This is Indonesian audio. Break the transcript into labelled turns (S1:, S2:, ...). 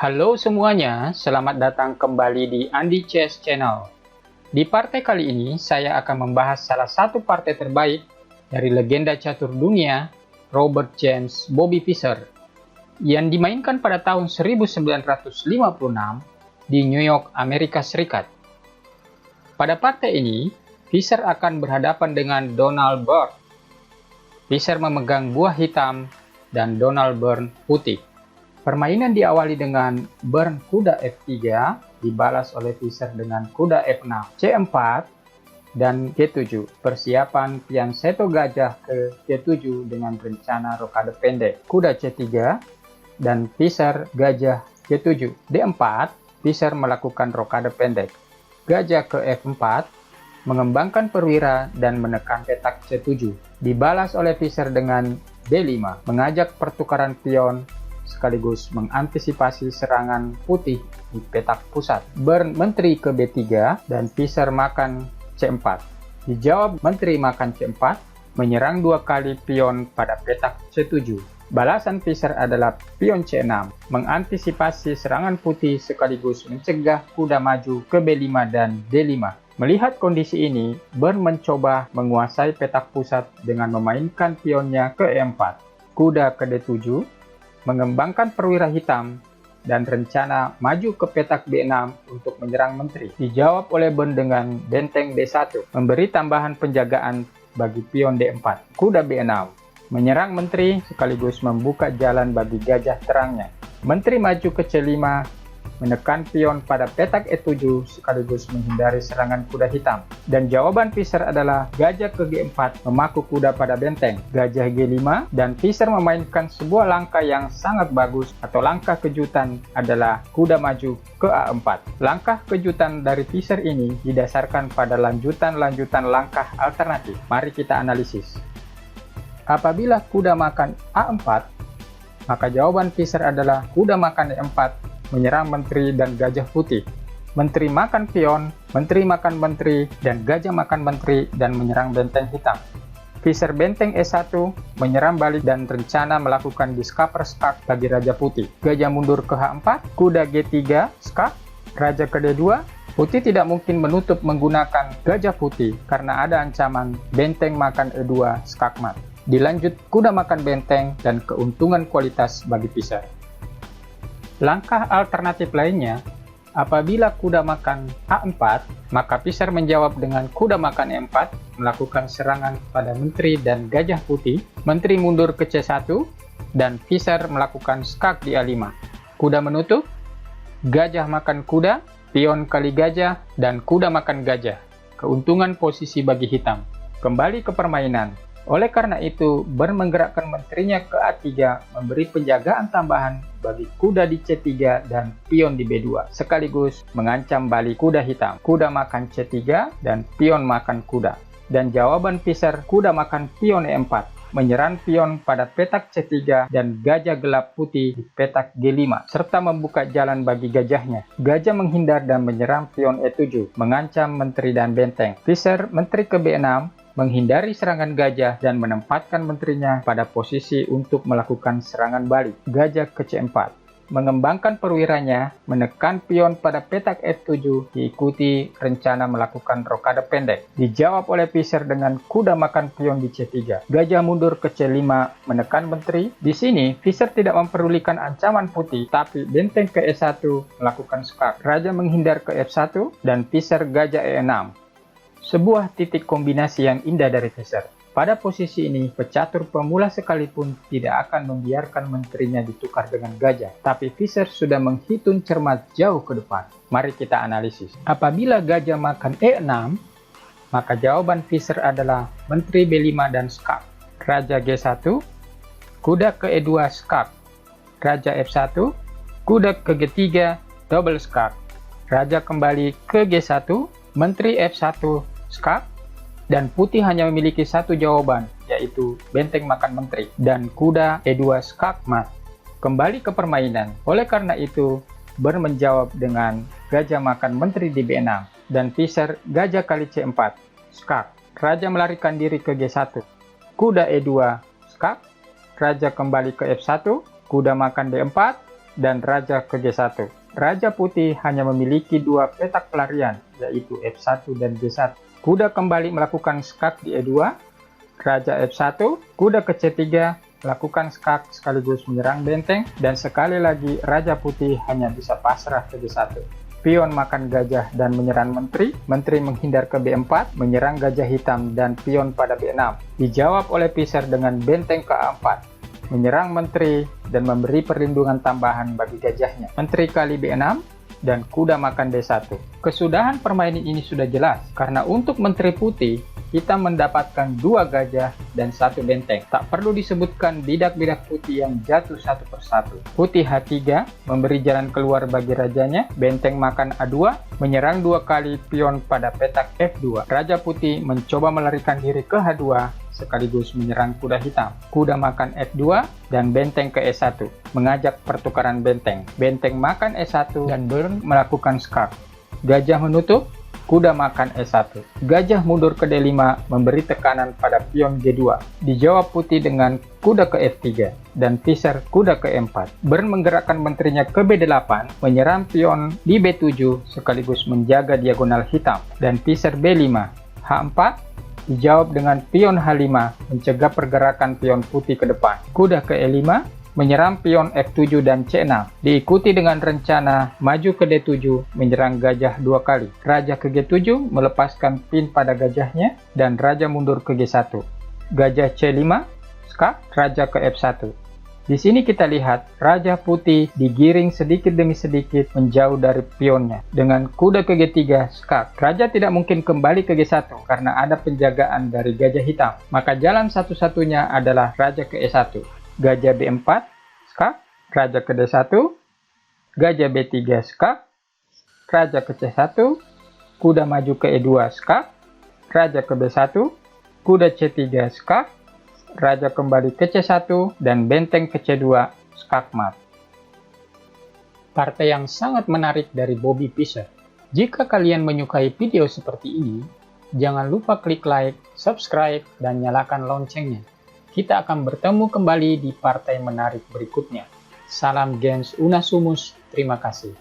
S1: Halo semuanya, selamat datang kembali di Andi Chess Channel. Di partai kali ini, saya akan membahas salah satu partai terbaik dari legenda catur dunia, Robert James Bobby Fischer, yang dimainkan pada tahun 1956 di New York, Amerika Serikat. Pada partai ini, Fischer akan berhadapan dengan Donald Byrne. Fischer memegang buah hitam dan Donald Byrne putih. Permainan diawali dengan Byrne kuda F3, dibalas oleh Fischer dengan kuda F6, C4, dan G7. Persiapan Fianchetto gajah ke G7 dengan rencana rokade pendek. Kuda C3 dan Fischer gajah G7. D4, Fischer melakukan rokade pendek. Gajah ke F4, mengembangkan perwira dan menekan petak C7. Dibalas oleh Fischer dengan D5, mengajak pertukaran pion sekaligus mengantisipasi serangan putih di petak pusat. Byrne menteri ke B3 dan Fischer makan C4. Dijawab menteri makan C4, menyerang dua kali pion pada petak C7. Balasan Fischer adalah pion C6, mengantisipasi serangan putih sekaligus mencegah kuda maju ke B5 dan D5. Melihat kondisi ini, Byrne mencoba menguasai petak pusat dengan memainkan pionnya ke E4, kuda ke D7, mengembangkan perwira hitam, dan rencana maju ke petak B6 untuk menyerang menteri. Dijawab oleh Byrne dengan benteng D1, memberi tambahan penjagaan bagi pion D4. Kuda B6, menyerang menteri sekaligus membuka jalan bagi gajah terangnya. Menteri maju ke C5, menekan pion pada petak E7 sekaligus menghindari serangan kuda hitam. Dan jawaban Fischer adalah gajah ke G4, memaku kuda pada benteng. Gajah G5, dan Fischer memainkan sebuah langkah yang sangat bagus atau langkah kejutan adalah kuda maju ke A4. Langkah kejutan dari Fischer ini didasarkan pada lanjutan-lanjutan langkah alternatif. Mari kita analisis. Apabila kuda makan A4, maka jawaban Fischer adalah kuda makan E4, menyerang menteri dan gajah putih. Menteri makan pion, menteri makan menteri, dan gajah makan menteri dan menyerang benteng hitam. Fischer benteng E1, menyerang balik dan rencana melakukan discover skak bagi raja putih. Gajah mundur ke H4, kuda G3, skak, raja ke D2. Putih tidak mungkin menutup menggunakan gajah putih karena ada ancaman benteng makan E2, skak mat. Dilanjut kuda makan benteng dan keuntungan kualitas bagi Fischer. Langkah alternatif lainnya, apabila kuda makan A4, maka Fischer menjawab dengan kuda makan E4, melakukan serangan pada menteri dan gajah putih. Menteri mundur ke C1, dan Fischer melakukan skak di A5. Kuda menutup, gajah makan kuda, pion kali gajah, dan kuda makan gajah. Keuntungan posisi bagi hitam. Kembali ke permainan. Oleh karena itu, Byrne menggerakkan menterinya ke A3, memberi penjagaan tambahan bagi kuda di C3 dan pion di B2, sekaligus mengancam balik kuda hitam. Kuda makan C3 dan pion makan kuda. Dan jawaban Fischer, kuda makan pion E4, menyerang pion pada petak C3 dan gajah gelap putih di petak G5, serta membuka jalan bagi gajahnya. Gajah menghindar dan menyerang pion E7, mengancam menteri dan benteng. Fischer menteri ke B6, menghindari serangan gajah dan menempatkan menterinya pada posisi untuk melakukan serangan balik. Gajah ke C4, mengembangkan perwiranya, menekan pion pada petak F7, diikuti rencana melakukan rokade pendek. Dijawab oleh Fischer dengan kuda makan pion di C3. Gajah mundur ke C5, menekan menteri. Di sini, Fischer tidak memperdulikan ancaman putih, tapi benteng ke E1 melakukan skak. Raja menghindar ke F1, dan Fischer gajah E6. Sebuah titik kombinasi yang indah dari Fischer. Pada posisi ini, pecatur pemula sekalipun tidak akan membiarkan menterinya ditukar dengan gajah. Tapi Fischer sudah menghitung cermat jauh ke depan. Mari kita analisis. Apabila gajah makan E6, maka jawaban Fischer adalah menteri B5 dan skak. Raja G1, kuda ke E2 skak. Raja F1, kuda ke G3 double skak. Raja kembali ke G1, menteri F1 skak, dan putih hanya memiliki satu jawaban, yaitu benteng makan menteri, dan kuda E2 skak mat. Kembali ke permainan. Oleh karena itu, Byrne menjawab dengan gajah makan menteri di B6, dan Fischer gajah kali C4, skak. Raja melarikan diri ke G1, kuda E2 skak, raja kembali ke F1, kuda makan D4, dan raja ke G1. Raja putih hanya memiliki dua petak pelarian, yaitu F1 dan G1. Kuda kembali melakukan skak di E2, raja F1, kuda ke C3, lakukan skak sekaligus menyerang benteng, dan sekali lagi raja putih hanya bisa pasrah ke G1. Pion makan gajah dan menyerang menteri, menteri menghindar ke B4, menyerang gajah hitam dan pion pada B6. Dijawab oleh Piser dengan benteng ke A4, menyerang menteri dan memberi perlindungan tambahan bagi gajahnya. Menteri kali B6 dan kuda makan D1. Kesudahan permainan ini sudah jelas, karena untuk menteri putih, kita mendapatkan dua gajah dan satu benteng. Tak perlu disebutkan bidak-bidak putih yang jatuh satu persatu. Putih H3 memberi jalan keluar bagi rajanya, benteng makan A2, menyerang dua kali pion pada petak F2. Raja putih mencoba melarikan diri ke H2, sekaligus menyerang kuda hitam. Kuda makan F2 dan benteng ke E1, mengajak pertukaran benteng. Benteng makan E1 dan Bern melakukan skak. Gajah menutup, kuda makan E1. Gajah mundur ke D5, memberi tekanan pada pion G2. Dijawab putih dengan kuda ke F3 dan Piser kuda ke E4. Bern menggerakkan menterinya ke B8, menyerang pion di B7 sekaligus menjaga diagonal hitam, dan Piser B5. H4 dijawab dengan pion H5, mencegah pergerakan pion putih ke depan. Kuda ke E5, menyerang pion F7 dan C6. Diikuti dengan rencana maju ke D7, menyerang gajah dua kali. Raja ke G7, melepaskan pin pada gajahnya, dan raja mundur ke G1. Gajah C5, skak, raja ke F1. Di sini kita lihat raja putih digiring sedikit demi sedikit menjauh dari pionnya. Dengan kuda ke G3, skak. Raja tidak mungkin kembali ke G1 karena ada penjagaan dari gajah hitam. Maka jalan satu-satunya adalah raja ke E1. Gajah B4, skak, raja ke D1, gajah B3, skak, raja ke C1, kuda maju ke E2, skak, raja ke B1, kuda C3, skak, raja kembali ke C1, dan benteng ke C2, skak mat. Partai yang sangat menarik dari Bobby Piser. Jika kalian menyukai video seperti ini, jangan lupa klik like, subscribe, dan nyalakan loncengnya. Kita akan bertemu kembali di partai menarik berikutnya. Salam Gens Unasumus, terima kasih.